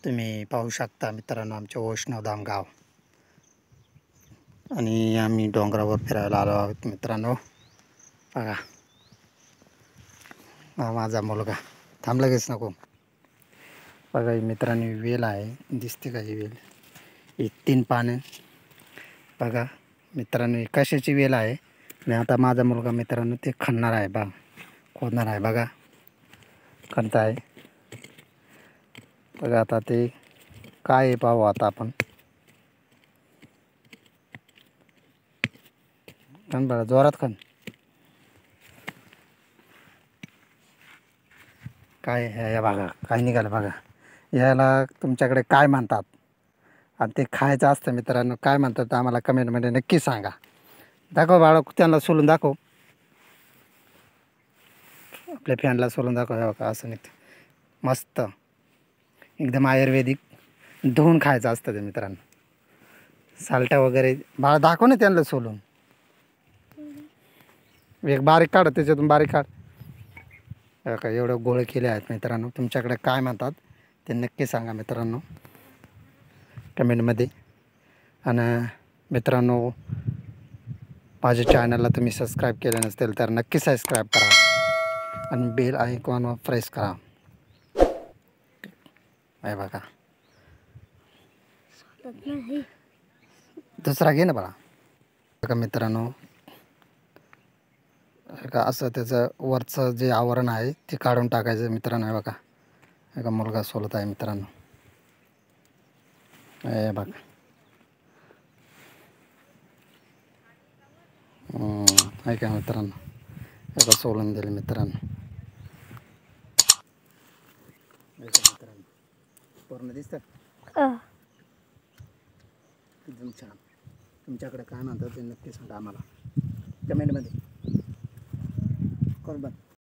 तुम्ही पाहू शकता मित्रांनो आमचे वैष्णवधाम गाव आणि आम्ही डोंगरावर फिरायला आलो आहोत मित्रांनो. बघा हा माझा मुलगा थांब लगेच नको. बघा ही मित्रांनो वेल आहे, दिसते का ही वेल? ही 3 पानं. बघा मित्रांनो ही कशाची वेल आहे आणि आता माझा मुलगा मित्रांनो ते खणणार आहे. बघा खोदणार आहे, बघा खणत आहे. बघा आता ते काय आहे पाहू आता आपण. खण बघा, जोरात खण. काय हे बघा काय निघालं बघा. याला तुमच्याकडे काय म्हणतात आणि ते खायचं असतं मित्रांनो, काय म्हणतात आम्हाला कमेंटमध्ये नक्की सांगा. दाखव बाळा, त्यांना सोलून दाखव, आपल्या फॅनला सोलून दाखव. हे बघा असं निघतं मस्त एकदम आयुर्वेदिक. धुवून खायचं असतं ते मित्रांनो. सालटा वगैरे बाळा दाखव ना त्यांना सोलून. एक बारीक काढ, त्याच्यातून बारीक काढ. का एवढं गोळे केले आहेत मित्रांनो. तुमच्याकडे काय म्हणतात ते नक्की सांगा मित्रांनो कमेंटमध्ये. आणि मित्रांनो माझ्या चॅनलला तुम्ही सबस्क्राईब केले नसतील तर नक्की सबस्क्राईब करा आणि बेल आयकॉनवर प्रेस करा. आहे बघा, दुसरा घे ना बाळा. बघा मित्रांनो का असं त्याचं वरचं जे आवरण आहे ते काढून टाकायचं मित्रांनो. आहे बघा, एका मुलगा सोलत आहे मित्रांनो. हे बघा आहे का मित्रांनो, एका सोलून दिलं मित्रांनो. मित्रांनो पूर्ण दिसतं एकदम छान. तुमच्याकडे काय म्हणतात ते नक्की सांगा आम्हाला कमेंटमध्ये. कोण बन